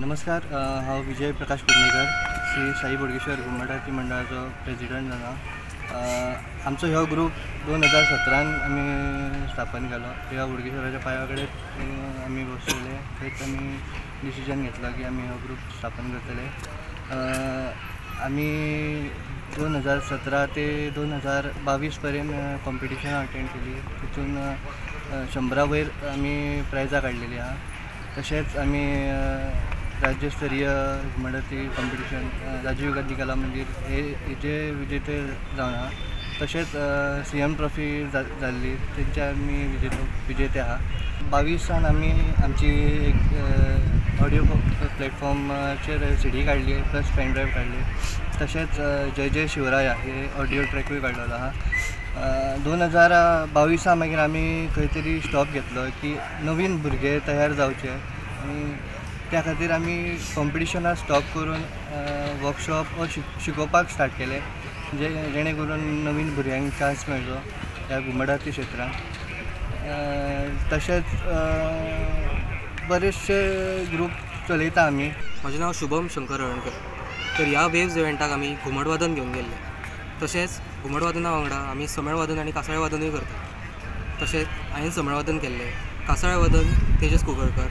नमस्कार, हांव विजय प्रकाश कुडणेकर, श्री साई बोडगेश्वर घुमट आरती मंडळाचो प्रेसिडेंट जाला। आमचो ह्यो ग्रूप 2017 आमी स्थापन केलो। ह्या बोडगेश्वराच्या पांया कडेन आमी बसलेले, थंयच आमी डिसिजन घेतलो की आमी हो ग्रूप स्थापन करतले। आमी 2017 ते 2022 पर्यंत कॉम्पिटिशनां अटेंड केली, तितून 100 वयर आमी प्रायजां काडलेलीं आहा। तशेंच आमी राज्यस्तरीय घुमट आरती कॉम्पिटिशन राजीव गांधी कला मंदिर हेजे विजेते जावन आहा। तशेंच CM ट्रॉफी जाल्ली, तेंचे आमी विजेते आहा। 22 आमी आमची एक ऑडियो प्लॅटफॉर्माचेर CD काडली, प्लस पेन ड्रायव्ह काडली। तशेंच जय जय शिवराया हे ऑडियो ट्रॅकूय काडलेलो आहा। 2022 मागीर आमी खंय तरी स्टॉप घेतलो की नवीन भुरगे तयार जावचे, आनी त्या खातीर आमी कॉम्पिटिशनां स्टॉप करून वर्कशॉप शिकोवपाक स्टार्ट केले, जेणे करून नवीन भुरग्यांक चान्स मेळचो ह्या घुमट आरती क्षेत्रांत। तशेंच बरेचशे ग्रूप चलयता आमी। म्हजें नांव शुभम शंकर हळणकर। तर ह्या वेव्स इव्हेंटाक आमी घुमट वादन घेवन गेल्ले। तशेंच घुमट वादना वांगडा आमी समेळ वादन आनी कासाळें वादनूय करतात। तशेंच हांवें समेळ वादन केल्लें, कासाळें वादन तेजस कुंकळकर,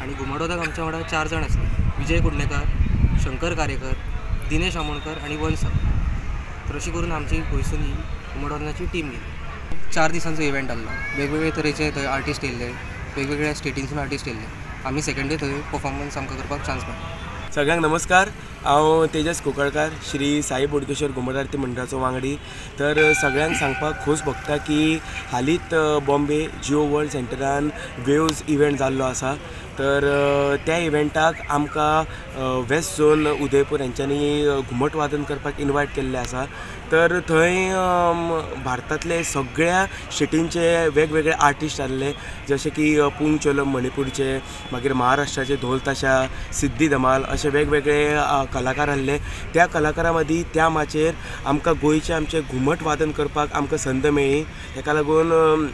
आनी घुमट वादक आमच्या वांगडा 4 जाण आसले, विजय कुडणेकर, शंकर कारेकर, दिनेश आमोणकर आनी वंश। तर अशी करून आमची पयसून ही घुमट वादनाची टीम गेली। 4 दिसांचो इव्हेंट आसलो, वेगवेगळे तरेचे थंय आर्टिस्ट येयल्ले, वेगवेगळ्या स्टेटींसून आर्टिस्ट येयल्ले। आमी सेकंड डे थंय परफॉर्मन्स आमकां करपाक चान्स मेळ्ळो। सगळ्यांक नमस्कार, हांव तेजस कुंकळकार, श्री साई बोडगेश्वर घुमट आरती मंडळाचो वांगडी। तर सगळ्यांक सांगपाक खोस भोगता की हालींच बॉम्बे जिओ वर्ल्ड सेंटरान वेव्स इव्हेंट जाल्लो आसा। तर त्या इव्हेंटाक आमकां वेस्ट झोन उदयपूर हेंच्यांनी घुमट वादन करपाक इन्वायट केल्लें आसा। तर थंय भारतांतले सगळ्या स्टेटींचे वेगवेगळे आर्टिस्ट आसले, जशे की पुंग चोलम मणिपूरचे, मागीर महाराष्ट्राचे ढोल ताशा, सिद्धी धमाल अशे वेगवेगळे कलाकार आसले। त्या कलाकारां मदीं त्या माचेर आमकां गोंयचें आमचें घुमट वादन करपाक आमकां संद मेळ्ळी। ताका लागून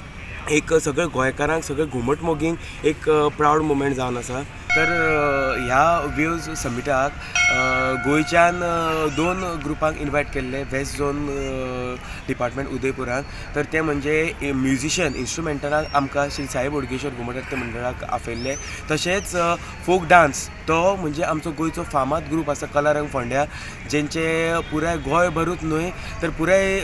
एक सगळे गोंयकारांक, सगळे घुमट मोगींक एक प्रावड मुमेंट जावन आसा। तर ह्या वेव्स समिटाक गोंयच्यान 2 ग्रुपांक इन्वायट केल्ले वेस्ट झोन डिपार्टमेंट उदयपुरान। तर ते म्हणजे म्युजिशियन इन्स्ट्रुमेंटलाक आमकां श्री साई बोडगेश्वर घुमट आरती मंडळाक आपयल्ले। तशेंच फोक डान्स तो म्हणजे आमचो गोंयचो फामाद ग्रूप आसा कलारंग फोंड्या, जेंचे पुराय गोंयभरूच न्हय तर पुराय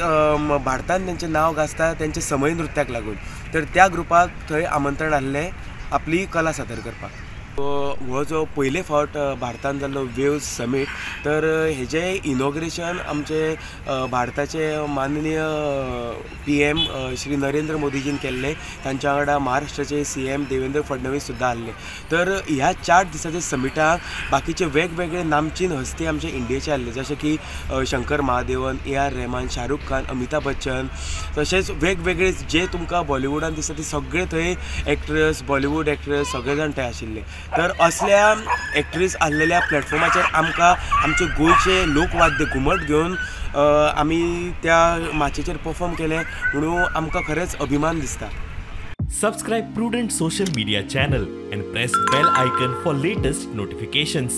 भारतांत तेंचें नांव गाजता तेंचे समय नृत्याक लागून। तर त्या ग्रुपाक थंय आमंत्रण आसलें आपली कला सादर करपाक। हो जो पयले फावट भारतांत जाल्लो वेव्स समीट, तर हेजें इनॉग्रेशन आमचे भारताचे माननीय PM श्री नरेंद्र मोदीजीन केल्लें। तांच्या वांगडा महाराष्ट्राचे CM देवेंद्र फडणवीस सुद्दां आसले। तर ह्या 4 दिसाच्या समिटाक बाकीचे वेगवेगळे नामचीन हस्ती आमचे इंडियेचे आसले, जशे की शंकर महादेवन, AR रहमान, शाहरुख खान, अमिताभ बच्चन, तशेंच वेगवेगळे जे तुमकां बॉलिवूडान दिसता ते सगळे थंय एक्ट्रेस, बॉलिवूड एक्ट्रेस सगळे जाण थंय आशिल्ले। तर असल्या एक्ट्रेस आसलेल्या प्लॅटफॉर्माचेर आमकां आमचे गोंयचे लोकवाद्य घुमट घेवन आमी त्या माचयेचेर परफॉर्म केलें, म्हणून आमकां खरेंच अभिमान दिसता। Subscribe Prudent social media channel and press bell icon for latest notifications.